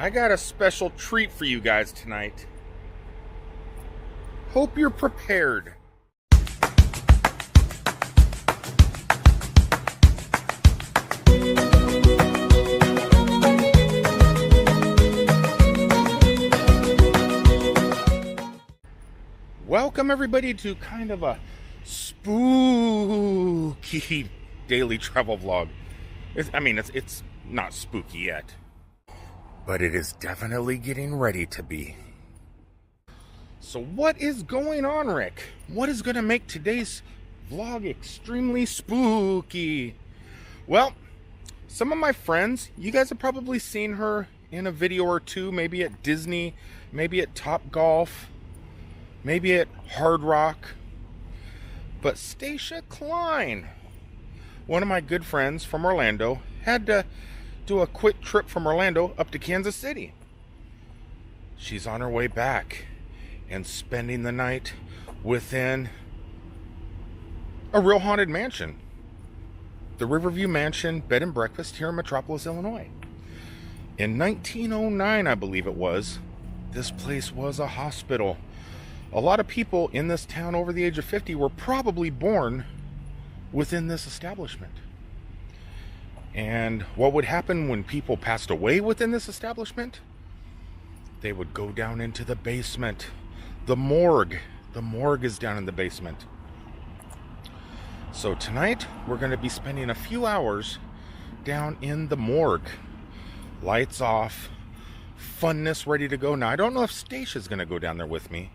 I got a special treat for you guys tonight. Hope you're prepared. Welcome everybody to kind of a spooky daily travel vlog. It's not spooky yet, but it is definitely getting ready to be. So what is going on, Rick? What is going to make today's vlog extremely spooky? Well, some of my friends, you guys have probably seen her in a video or two, maybe at Disney, maybe at Top Golf, maybe at Hard Rock. But Stacia Klein, one of my good friends from Orlando, had to do a quick trip from Orlando up to Kansas City. She's on her way back and spending the night within a real haunted mansion. The Riverview Mansion bed and breakfast here in Metropolis, Illinois. In 1909, I believe it was, this place was a hospital. A lot of people in this town over the age of 50 were probably born within this establishment. And what would happen when people passed away within this establishment? They would go down into the basement. The morgue. The morgue is down in the basement. So tonight, we're going to be spending a few hours down in the morgue. Lights off. Funness ready to go. Now, I don't know if Stacia's going to go down there with me,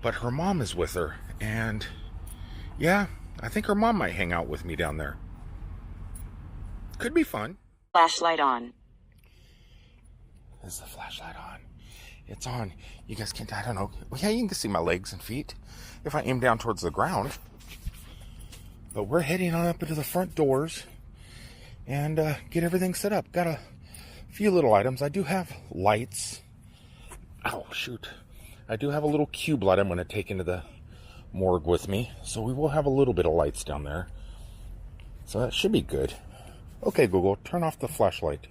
but her mom is with her. And yeah, I think her mom might hang out with me down there. Could be fun. Flashlight on. Is the flashlight on? It's on. You guys can't, I don't know. Well, yeah, you can see my legs and feet if I aim down towards the ground. But we're heading on up into the front doors and get everything set up. Got a few little items. I do have lights. Oh, shoot. I do have a little cube light I'm going to take into the morgue with me. So we will have a little bit of lights down there. So that should be good. Okay, Google, turn off the flashlight.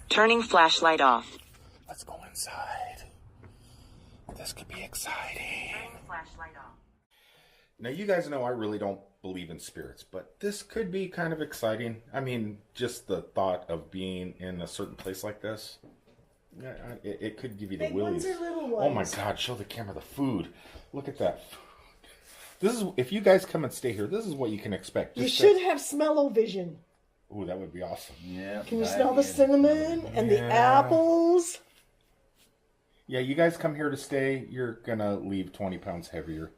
Turning flashlight off. Let's go inside. This could be exciting. Turning flashlight off. Now, you guys know I really don't believe in spirits, but this could be kind of exciting. I mean, just the thought of being in a certain place like this. It could give you the Big willies. ones or little ones? Oh my God, show the camera the food. Look at that food. This is, if you guys come and stay here, this is what you can expect. You should have smell-o-vision. Ooh, that would be awesome. Yeah. Can you smell the cinnamon and the apples? Yeah, you guys come here to stay, you're going to leave 20 pounds heavier.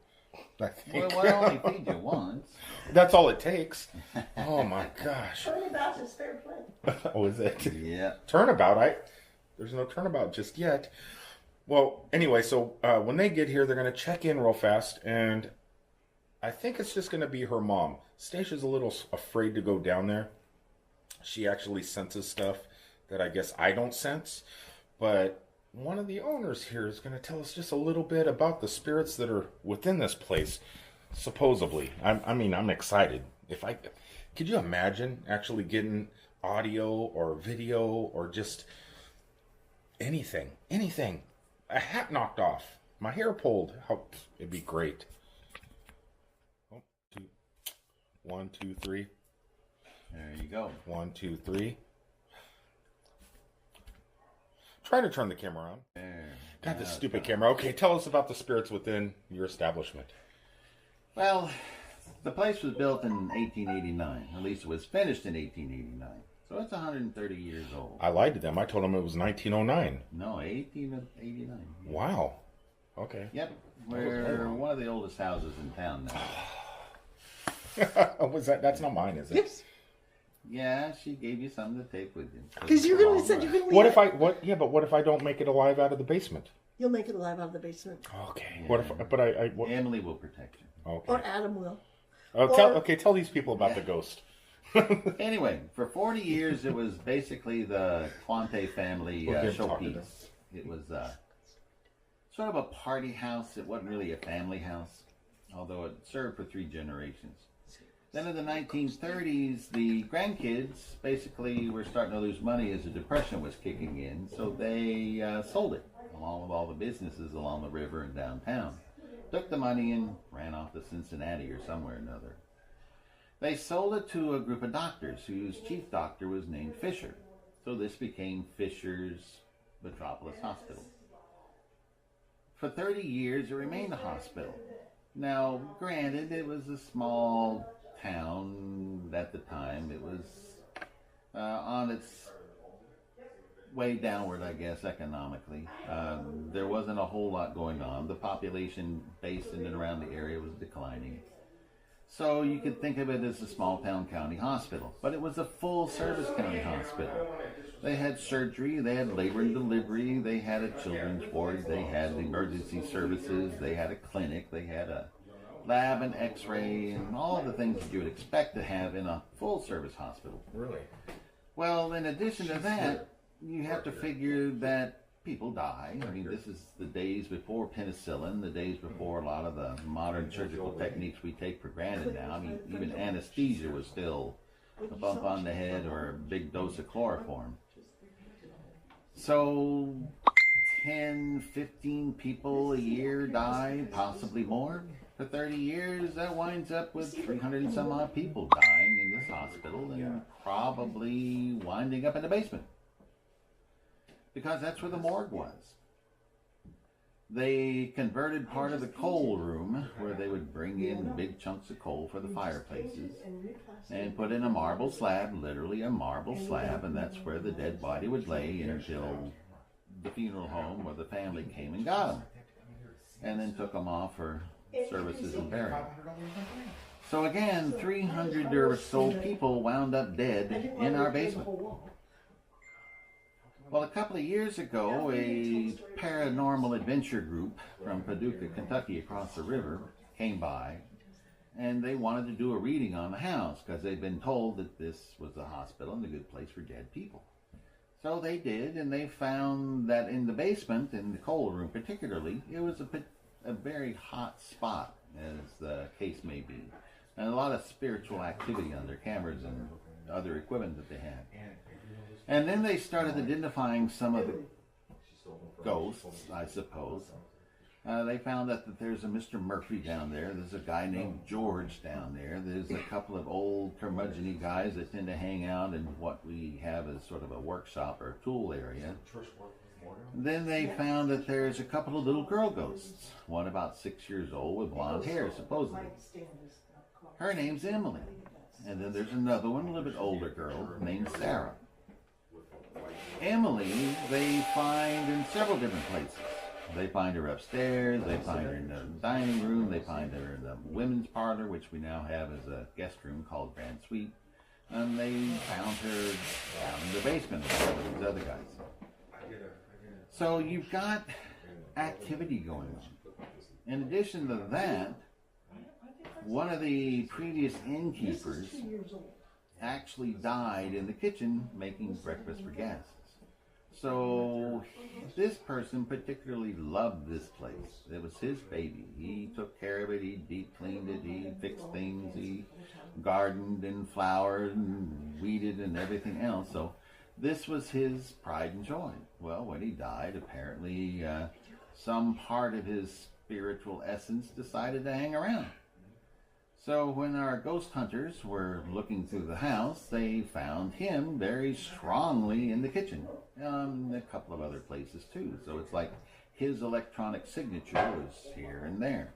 I think. Well, I only feed you once. That's all it takes. Oh my gosh. Turnabout is fair play. Oh, is it? Yeah. Turnabout? There's no turnabout just yet. Well, anyway, so when they get here, they're going to check in real fast, and I think it's just going to be her mom. Stacia's a little afraid to go down there. She actually senses stuff that I guess I don't sense, but one of the owners here is going to tell us just a little bit about the spirits that are within this place, supposedly. I'm excited. Could you imagine actually getting audio or video or just anything, a hat knocked off, my hair pulled? It'd be great. Oh, 1, 2, 3. There you go. 1, 2, 3. Try to turn the camera on. There. God, this stupid camera. Okay, tell us about the spirits within your establishment. Well, the place was built in 1889. At least it was finished in 1889. So it's 130 years old. I lied to them. I told them it was 1909. No, 1889. Wow. Okay. Yep. We're one of the oldest houses in town now. That's not mine, is it? Yes. Yeah, she gave you something to take with you. Because you're going to say you're going to leave What it. if I don't make it alive out of the basement? You'll make it alive out of the basement. Okay. Yeah. Emily will protect you. Okay. Or Adam will. Tell these people about the ghost. Anyway, for 40 years, it was basically the Quante family showpiece. It was sort of a party house. It wasn't really a family house, although it served for 3 generations. Then in the 1930s, the grandkids basically were starting to lose money as the Depression was kicking in, so they sold it, along with all the businesses along the river and downtown. Took the money and ran off to Cincinnati or somewhere or another. They sold it to a group of doctors whose chief doctor was named Fisher. So this became Fisher's Metropolis Hospital. For 30 years, it remained a hospital. Now, granted, it was a small town at the time. It was on its way downward, I guess, economically. There wasn't a whole lot going on. The population based in and around the area was declining. So you could think of it as a small town county hospital. But it was a full service county hospital. They had surgery, they had labor and delivery, they had a children's ward, they had emergency services, they had a clinic, they had a lab and x-ray, and all of the things that you would expect to have in a full service hospital. Really? Well, in addition to that, you have to figure that people die. I mean, this is the days before penicillin, the days before a lot of the modern surgical techniques we take for granted now. I mean, even anesthesia was still a bump on the head or a big dose of chloroform. So 10, 15 people a year die, possibly more. For 30 years, that winds up with 300 and some odd people dying in this hospital and probably winding up in the basement. Because that's where the morgue was. They converted part of the coal room, where they would bring in big chunks of coal for the fireplaces, and put in a marble slab, literally a marble slab, and that's where the dead body would lay until the funeral home or the family came and got them, and then took them off for services and burial. So again, 300 or so people wound up dead in our basement. Well, a couple of years ago, a paranormal adventure group from Paducah, Kentucky, across the river, came by, and they wanted to do a reading on the house because they'd been told that this was a hospital and a good place for dead people. So they did, and they found that in the basement, in the coal room particularly, it was a very hot spot, as the case may be, and a lot of spiritual activity on their cameras and other equipment that they had. And then they started identifying some of the ghosts, I suppose. They found out that there's a Mr. Murphy down there. There's a guy named George down there. There's a couple of old curmudgeon-y guys that tend to hang out in what we have as sort of a workshop or tool area. Then they found that there's a couple of little girl ghosts. One about 6 years old with blonde hair, supposedly. Her name's Emily. And then there's another one, a little bit older girl, named Sarah. Emily, they find in several different places. They find her upstairs, they find her in the dining room, they find her in the women's parlor, which we now have as a guest room called Grand Suite. And they found her down in the basement with some of these other guys. So you've got activity going on. In addition to that, one of the previous innkeepers actually died in the kitchen making breakfast for guests. So this person particularly loved this place. It was his baby. He took care of it. He deep cleaned it. He fixed things. He gardened and flowered and weeded and everything else. So this was his pride and joy. Well, when he died, apparently some part of his spiritual essence decided to hang around. So when our ghost hunters were looking through the house, they found him very strongly in the kitchen. A couple of other places too. So it's like his electronic signature was here and there.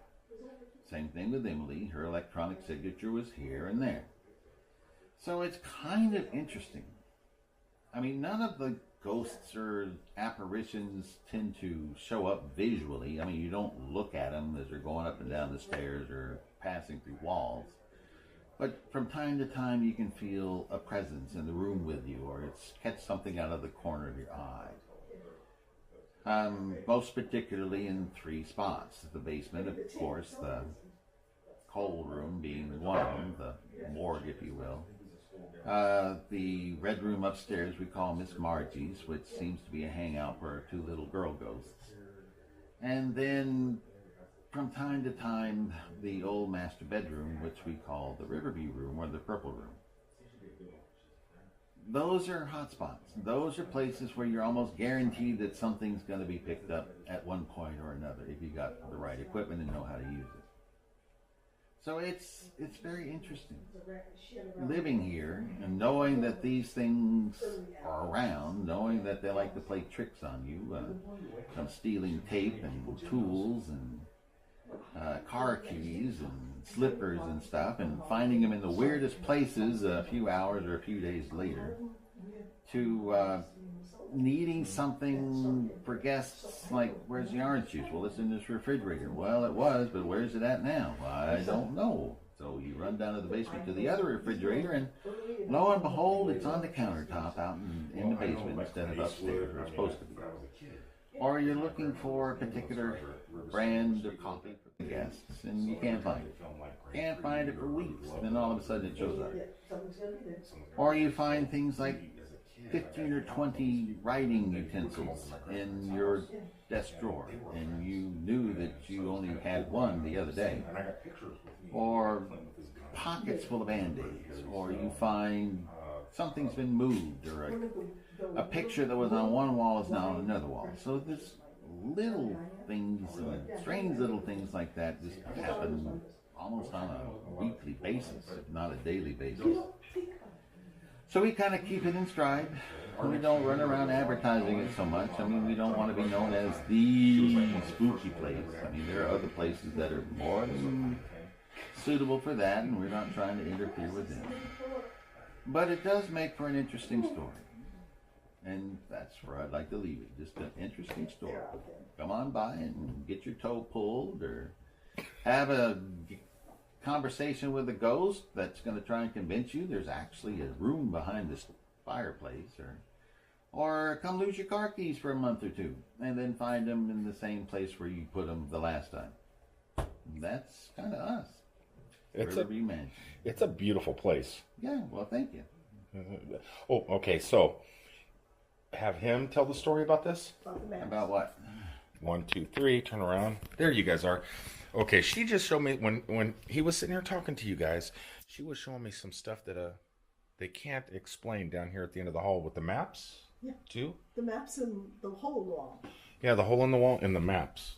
Same thing with Emily. Her electronic signature was here and there. So it's kind of interesting. I mean, none of the ghosts or apparitions tend to show up visually. I mean, you don't look at them as they're going up and down the stairs or passing through walls. But from time to time, you can feel a presence in the room with you, or it's catch something out of the corner of your eye. Most particularly in three spots. The basement, of course, the coal room being one of them, the morgue, if you will. The red room upstairs we call Miss Margie's, which seems to be a hangout for two little girl ghosts. And then from time to time, the old master bedroom, which we call the Riverview room or the Purple room. Those are hot spots. Those are places where you're almost guaranteed that something's going to be picked up at one point or another if you got the right equipment and know how to use it. So it's very interesting living here and knowing that these things are around, knowing that they like to play tricks on you, from stealing tape and tools and car keys and slippers and stuff, and finding them in the weirdest places a few hours or a few days later, to needing something for guests like, where's the orange juice? Well, it's in this refrigerator. Well, it was, but where's it at now? Well, I don't know. So you run down to the basement to the other refrigerator, and lo and behold, it's on the countertop out in the basement instead of upstairs where it's supposed to be. Or you're looking for a particular brand of coffee for the guests, and you can't find it. Can't find it for weeks. Then all of a sudden it shows up. Or you find things like 15 or 20 writing utensils in your desk drawer, and you knew that you only had one the other day. Or pockets full of Band-Aids. Or you find something's been moved, or a picture that was on one wall is now on another wall. So there's little things, strange little things like that just happen almost on a weekly basis, if not a daily basis. So we kind of keep it in stride. We don't run around advertising it so much. I mean, we don't want to be known as the spooky place. I mean, there are other places that are more than suitable for that, and we're not trying to interfere with them. But it does make for an interesting story. And that's where I'd like to leave it. Just an interesting story. Come on by and get your toe pulled, or have a conversation with a ghost that's going to try and convince you there's actually a room behind this fireplace, or come lose your car keys for a month or two and then find them in the same place where you put them the last time. That's kind of us. Riverview Mansion. It's a beautiful place. Yeah, well, thank you. Oh, okay, so have him tell the story about this? About what? 1, 2, 3, turn around. There you guys are. Okay, she just showed me, when he was sitting here talking to you guys, she was showing me some stuff that they can't explain down here at the end of the hall with the maps, too? The maps in the hole in the wall. Yeah, the hole in the wall and the maps.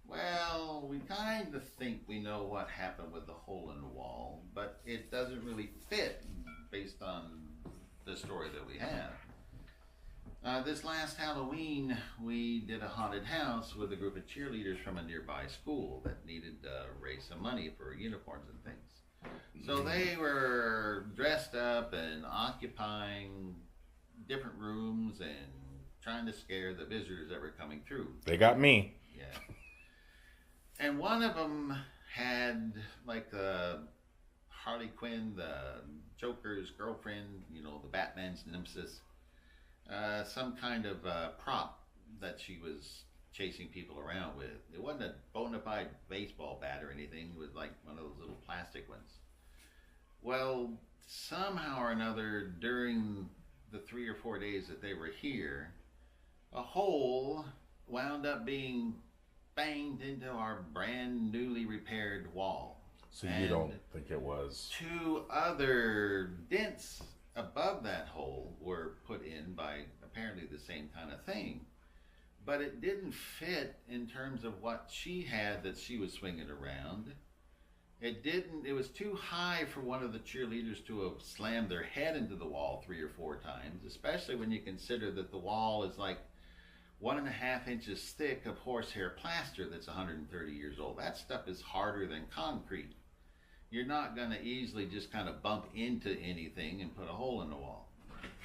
Well, we kind of think we know what happened with the hole in the wall, but it doesn't really fit based on the story that we have. This last Halloween, we did a haunted house with a group of cheerleaders from a nearby school that needed to raise some money for uniforms and things. So they were dressed up and occupying different rooms and trying to scare the visitors that were coming through. They got me. Yeah. And one of them had, like, the Harley Quinn, the Joker's girlfriend, you know, the Batman's nemesis, some kind of prop that she was chasing people around with. It wasn't a bona fide baseball bat or anything. It was like one of those little plastic ones. Well, somehow or another, during the 3 or 4 days that they were here, a hole wound up being banged into our brand newly repaired wall. So you don't think it was? 2 other dents above that hole were put in by apparently the same kind of thing. But it didn't fit in terms of what she had that she was swinging around. It was too high for one of the cheerleaders to have slammed their head into the wall 3 or 4 times, especially when you consider that the wall is like 1.5 inches thick of horsehair plaster that's 130 years old. That stuff is harder than concrete. You're not going to easily just kind of bump into anything and put a hole in the wall.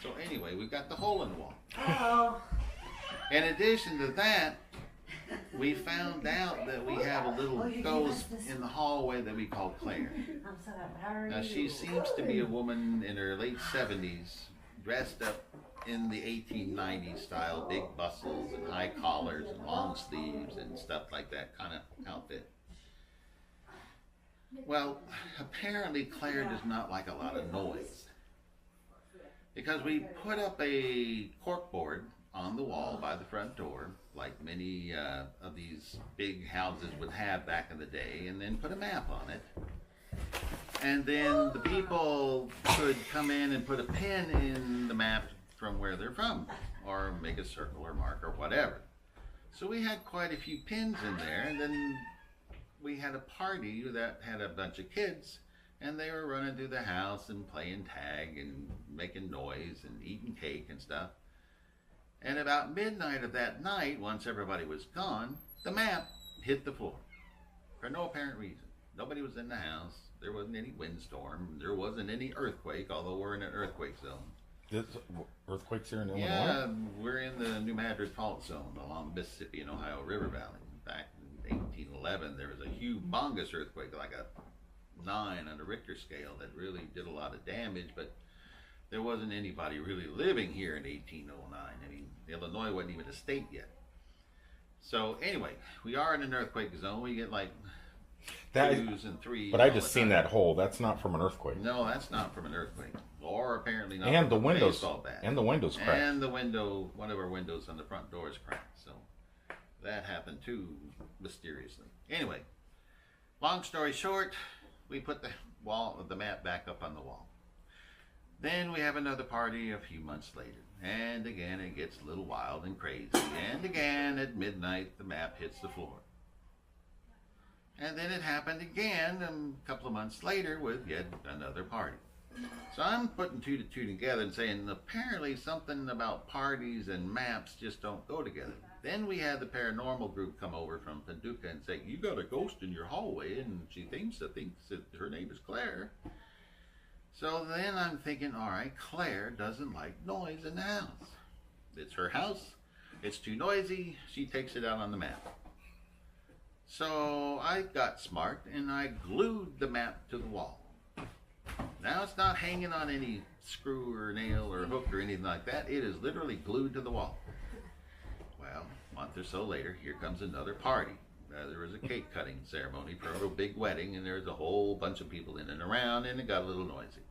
So anyway, we've got the hole in the wall. Oh. In addition to that, we found out that we have a little ghost in the hallway that we call Claire. Now, she seems to be a woman in her late 70s, dressed up in the 1890s style, big bustles and high collars and long sleeves and stuff like that kind of outfit. Well, apparently Claire does not like a lot of noise, because we put up a corkboard on the wall by the front door like many of these big houses would have back in the day, and then put a map on it. And then the people could come in and put a pin in the map from where they're from, or make a circle or mark or whatever. So we had quite a few pins in there, and then we had a party that had a bunch of kids, and they were running through the house and playing tag and making noise and eating cake and stuff. And about midnight of that night, once everybody was gone, the map hit the floor for no apparent reason. Nobody was in the house. There wasn't any windstorm. There wasn't any earthquake, although we're in an earthquake zone. There's earthquakes here in Illinois? Yeah, we're in the nomadic fault zone along Mississippi and Ohio River Valley. Back in 1811, there was a humongous earthquake, like a 9 on the Richter scale, that really did a lot of damage, but there wasn't anybody really living here in 1809. I mean, Illinois wasn't even a state yet. So anyway, we are in an earthquake zone. We get like 2s and 3s. But I just seen that hole. That's not from an earthquake. No, that's not from an earthquake, or apparently not. And from the a windows. baseball bat. And the windows cracked. And the window, one of our windows on the front door is cracked. So that happened too, mysteriously. Anyway, long story short, we put the map back up on the wall. Then we have another party a few months later, and again it gets a little wild and crazy, and again at midnight the map hits the floor. And then it happened again a couple of months later with yet another party. So I'm putting 2 to 2 together and saying apparently something about parties and maps just don't go together. Then we had the paranormal group come over from Paducah and say, "You got a ghost in your hallway," and she thinks that her name is Claire. So then I'm thinking, all right, Claire doesn't like noise in the house. It's her house. It's too noisy. She takes it out on the map. So I got smart and I glued the map to the wall. Now it's not hanging on any screw or nail or hook or anything like that. It is literally glued to the wall. Well, a month or so later, here comes another party. There was a cake cutting ceremony for a big wedding, and there was a whole bunch of people in and around, and it got a little noisy.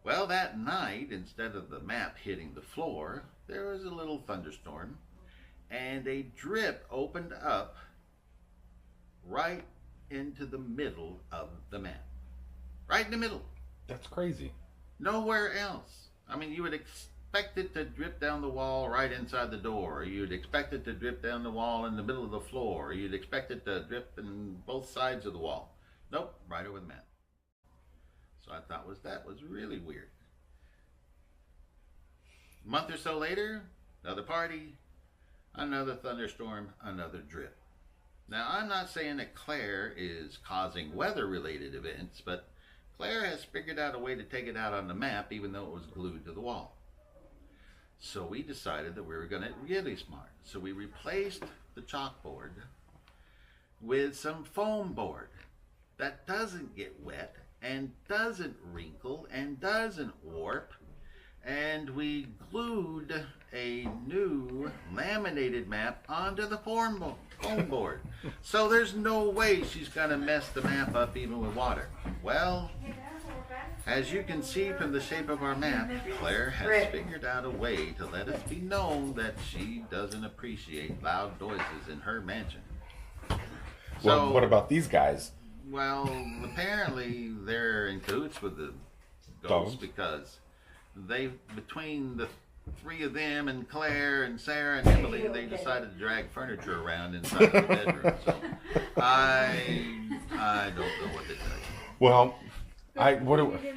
Well, that night, instead of the map hitting the floor, there was a little thunderstorm, and a drip opened up right into the middle of the map. Right in the middle. That's crazy. Nowhere else. I mean, you would expect it to drip down the wall right inside the door, or you'd expect it to drip down the wall in the middle of the floor, or you'd expect it to drip in both sides of the wall. Nope, right over the map. So I thought that was really weird. A month or so later, another party, another thunderstorm, another drip. Now, I'm not saying that Claire is causing weather-related events, but Claire has figured out a way to take it out on the map, even though it was glued to the wall. So we decided that we were going to get really smart. So we replaced the chalkboard with some foam board that doesn't get wet and doesn't wrinkle and doesn't warp. And we glued a new laminated map onto the foam board. So there's no way she's going to mess the map up even with water. Well, as you can see from the shape of our map, Claire has figured out a way to let it be known that she doesn't appreciate loud noises in her mansion. Well, what about these guys? Well, apparently they're in cahoots with the ghosts because between the 3 of them and Claire and Sarah and Emily, they decided to drag furniture around inside the bedroom. So I don't know what to tell you. Well,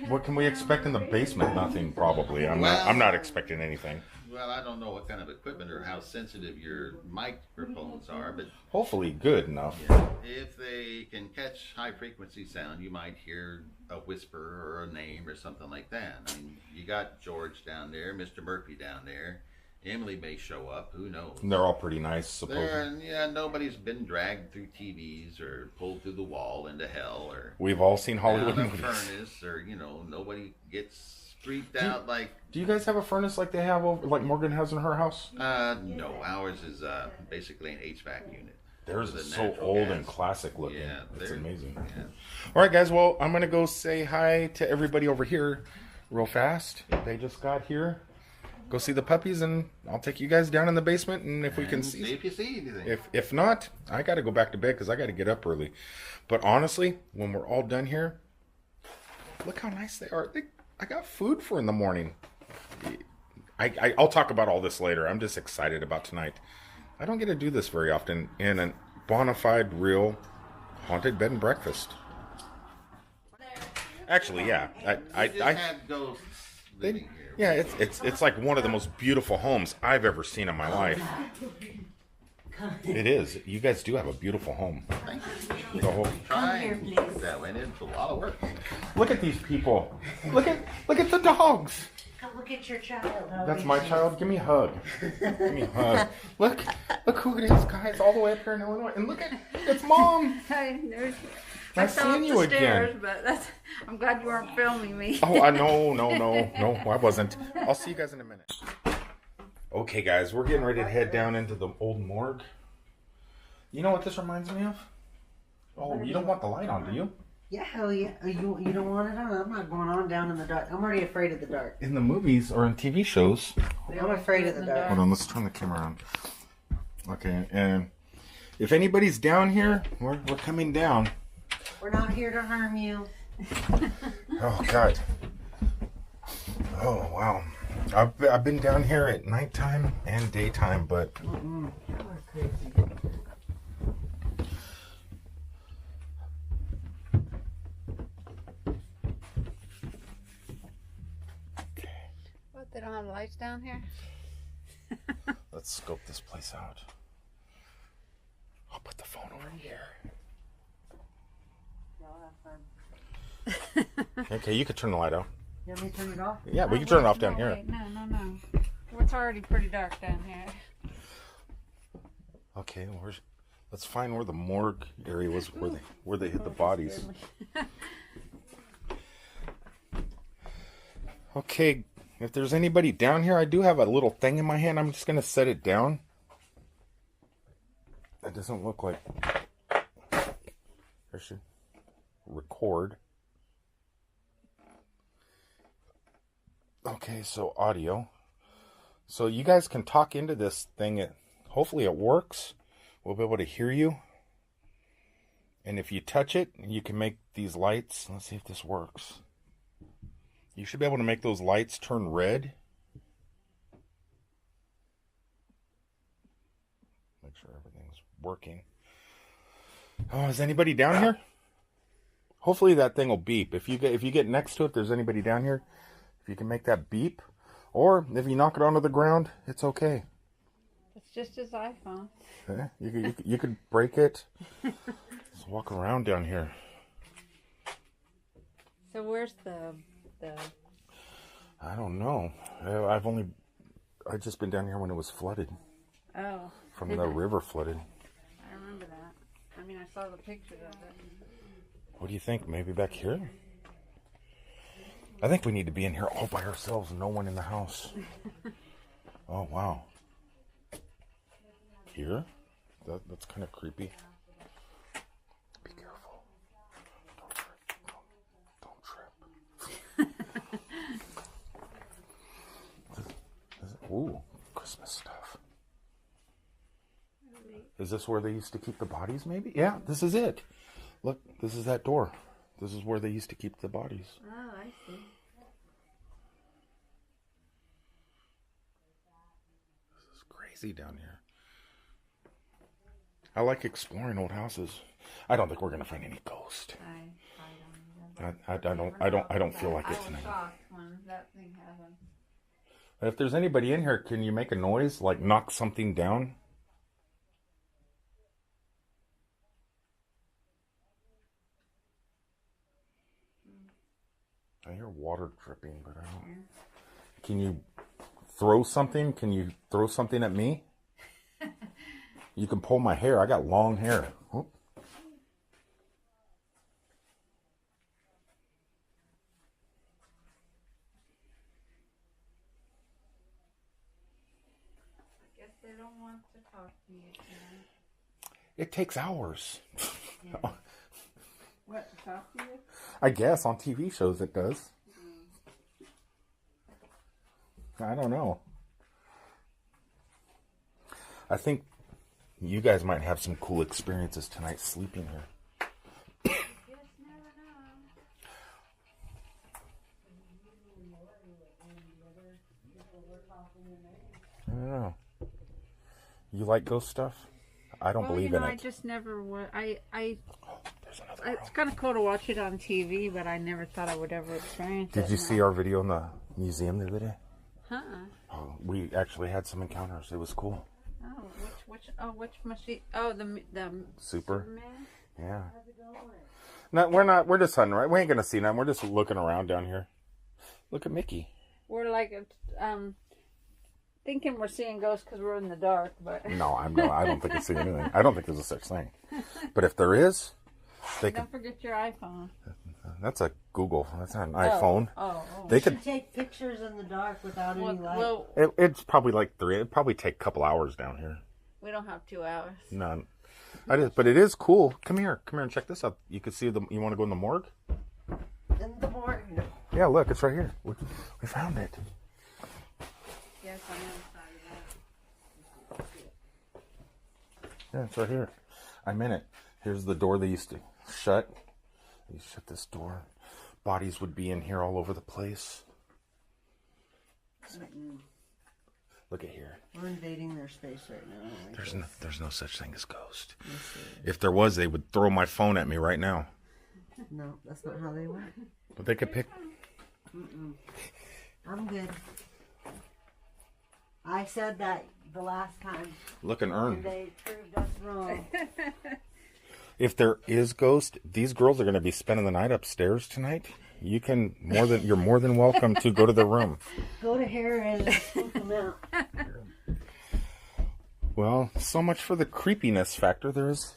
what can we expect in the basement? Nothing, probably. I'm not expecting anything. Well, I don't know what kind of equipment or how sensitive your microphones are, but hopefully good enough. Yeah, if they can catch high frequency sound, you might hear a whisper or a name or something like that. I mean, you got George down there, Mr. Murphy down there. Emily may show up. Who knows? And they're all pretty nice, supposedly. Yeah, nobody's been dragged through TVs or pulled through the wall into hell, or we've all seen Hollywood movies. Furnace, or nobody gets freaked out like. Do you guys have a furnace like they have over, like Morgan has in her house? No, ours is basically an HVAC unit. Theirs is so old and classic looking. Yeah, it's amazing. Yeah. All right, guys. Well, I'm gonna go say hi to everybody over here, real fast. They just got here. go see the puppies, and I'll take you guys down in the basement, and if we can see if you see anything. If not, I got to go back to bed because I got to get up early. But honestly, when we're all done here, look how nice they are. I got food for in the morning. I'll talk about all this later. I'm just excited about tonight. I don't get to do this very often in a bona fide, real haunted bed and breakfast. Actually, yeah, I had ghosts living here. yeah, it's like one of the most beautiful homes I've ever seen in my life. It is. You guys do have a beautiful home. Thank you. The whole. Trying that went into a lot of work. Look at these people. Look at the dogs. Come look at your child. That's my child. Give me a hug. Give me a hug. Look who it is, guys, all the way up here in Illinois. And look at it's Mom. Nice seeing you again. But I'm glad you weren't filming me. Oh, no, I wasn't. I'll see you guys in a minute. Okay, guys, we're getting ready to head down into the old morgue. You know what this reminds me of? Oh, you don't want the light on, do you? Yeah, hell yeah. You don't want it on? I'm not going on down in the dark. I'm already afraid of the dark. In the movies or in TV shows. I'm afraid of the dark. Hold on, let's turn the camera on. Okay, and if anybody's down here, we're coming down. We're not here to harm you. Oh, God. Oh, wow. I've been down here at nighttime and daytime, but... You are crazy. What, they don't have lights down here? Let's scope this place out. I'll put the phone over here. Okay, you could turn the light out. You want me to turn it off? Yeah, we can turn it off down here. Wait, no. It's already pretty dark down here. Okay, let's find where the morgue area was, where they hid the bodies. Okay, if there's anybody down here, I do have a little thing in my hand. I'm just gonna set it down. That doesn't look like. I should record. Okay, so audio. So you guys can talk into this thing. Hopefully it works. We'll be able to hear you. And if you touch it, you can make these lights. Let's see if this works. You should be able to make those lights turn red. Make sure everything's working. Oh, is anybody down here? Hopefully that thing will beep. If you get next to it, if there's anybody down here, if you can make that beep, or if you knock it onto the ground, it's okay. It's just his iPhone. Okay. You could break it. Just walk around down here. So where's the? I don't know. I've just been down here when it was flooded. Oh. From the river flooded. I remember that. I mean, I saw the pictures of it. What do you think? Maybe back here? I think we need to be in here all by ourselves, no one in the house. Oh, wow. Here? That's kind of creepy. Be careful. Don't trip. Ooh, Christmas stuff. Is this where they used to keep the bodies, maybe? Yeah, this is it. Look, this is that door. This is where they used to keep the bodies. Oh, I see. This is crazy down here. I like exploring old houses. I don't think we're gonna find any ghost. I don't feel like it tonight. I was shocked when that thing happened. If there's anybody in here, can you make a noise, like knock something down? I hear water dripping, but I don't. Can you throw something? Can you throw something at me? You can pull my hair. I got long hair. Oh. I guess they don't want to talk to you tonight. It takes hours. Yeah. What, to talk to you? I guess on TV shows it does. I don't know. I think you guys might have some cool experiences tonight sleeping here. I don't know. You like ghost stuff? I don't believe in it. I just never would. There's another room. It's kind of cool to watch it on TV, but I never thought I would ever experience it. Did you see our video in the museum the other day? Uh-uh. We actually had some encounters. It was cool. Oh, which machine? Oh, the Super. Superman? Yeah. No, we're not. We're just hunting, right? We ain't gonna see nothing. We're just looking around down here. Look at Mickey. We're like, thinking we're seeing ghosts because we're in the dark, but No, I don't think it's seeing anything. I don't think there's a such thing. But if there is, don't forget your iPhone. That's a Google. That's not an iPhone. Oh. They You could. should take pictures in the dark without any light. Well, It's probably like 3. It'd probably take a couple hours down here. we don't have 2 hours. None. But it is cool. Come here and check this out. You can see the. You want to go in the morgue? In the morning. Yeah, look, it's right here. We found it. Yes, I am. Yeah, it's right here. I'm in it. Here's the door they used to shut. You shut this door. Bodies would be in here all over the place. Look at here. We're invading their space right now. There's no such thing as ghost. If there was, they would throw my phone at me right now. No, that's not how they work. But they could pick. I'm good. I said that the last time, Look, an and urn. they proved us wrong. If there is ghost, these girls are going to be spending the night upstairs tonight. You're more than welcome to go to their room. Go to here and spook them out. Well, so much for the creepiness factor. There is,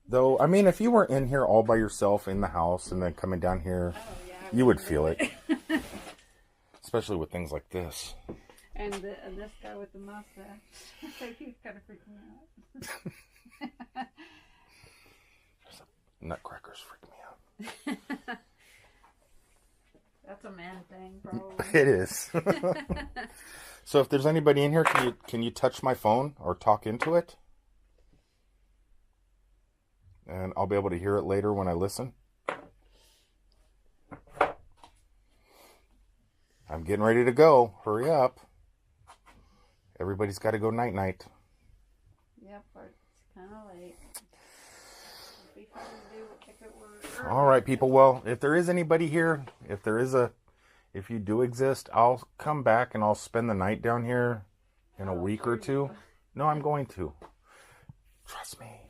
though. I mean, if you were in here all by yourself in the house and then coming down here, you would feel it. Especially with things like this. And this guy with the mustache, he's kind of freaking me out. Nutcrackers freak me out. That's a man thing, probably. It is. So if there's anybody in here, can you touch my phone or talk into it? And I'll be able to hear it later when I listen. I'm getting ready to go. Hurry up. Everybody's got to go night-night. Yep, but it's kind of late. It'd be fun to do if it were. All right, people. Well, if there is anybody here, if you do exist, I'll come back and I'll spend the night down here in a week or two. No, I'm going to. Trust me.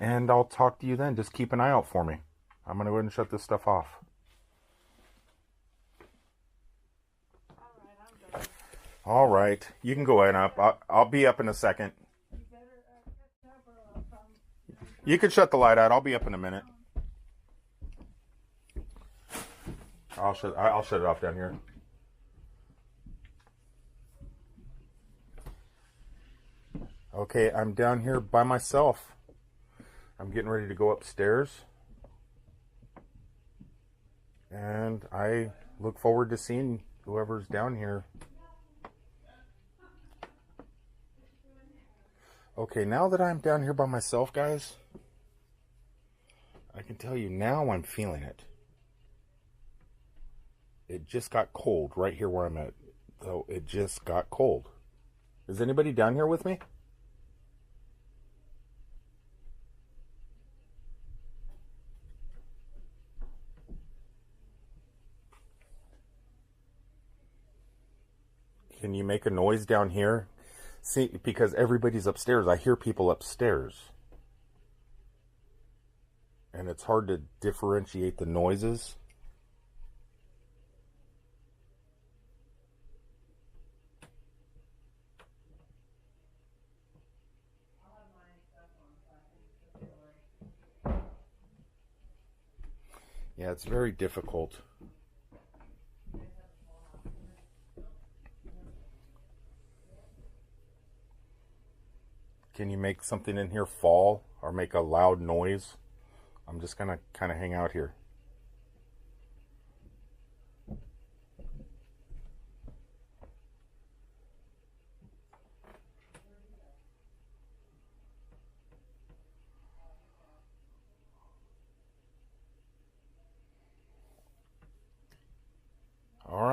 And I'll talk to you then. Just keep an eye out for me. I'm going to go ahead and shut this stuff off. All right. You can go ahead up. I'll be up in a second. You can shut the light out. I'll be up in a minute. I'll shut it off down here. Okay, I'm down here by myself. I'm getting ready to go upstairs. And I look forward to seeing whoever's down here. Okay, now that I'm down here by myself, guys, I can tell you now I'm feeling it. It just got cold right here where I'm at. So it just got cold. Is anybody down here with me? Can you make a noise down here? See, because everybody's upstairs. I hear people upstairs. And it's hard to differentiate the noises. Yeah, it's very difficult. Can you make something in here fall or make a loud noise? I'm just going to kind of hang out here.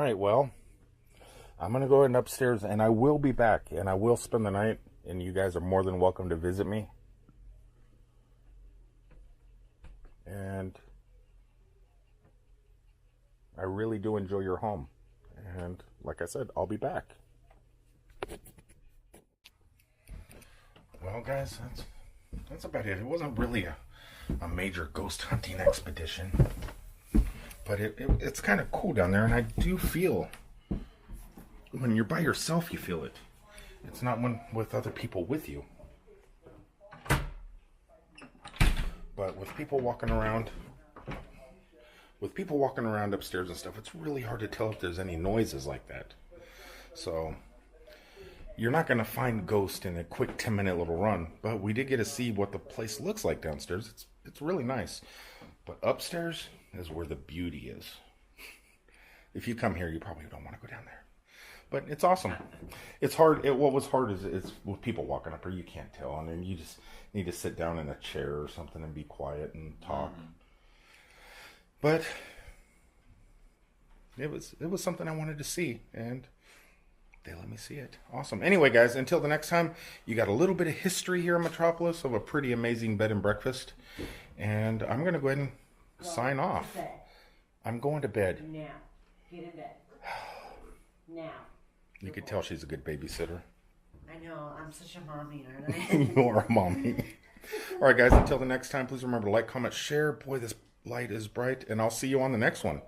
right, well, I'm going to go ahead and upstairs, and I will be back, and I will spend the night, and you guys are more than welcome to visit me. And I really do enjoy your home. And like I said, I'll be back. Well, guys, that's about it. It wasn't really a major ghost hunting expedition. But it's kind of cool down there, and I do feel, when you're by yourself, you feel it. It's not when with other people with you. But with people walking around upstairs and stuff, it's really hard to tell if there's any noises like that. So you're not going to find ghosts in a quick 10-minute little run, but we did get to see what the place looks like downstairs. It's really nice. But upstairs is where the beauty is. If you come here, you probably don't want to go down there. But it's awesome. It's hard. What was hard is with people walking up here, you can't tell. And then you just need to sit down in a chair or something and be quiet and talk. But it was something I wanted to see, and they let me see it. Awesome. Anyway, guys, until the next time, you got a little bit of history here in Metropolis of a pretty amazing bed and breakfast. And I'm going to go ahead and sign off. I'm going to bed. Now. Get in bed. Now. You could tell she's a good babysitter. I know. I'm such a mommy, aren't I? You are a mommy. All right, guys, until the next time, please remember to like, comment, share. Boy, this light is bright, and I'll see you on the next one.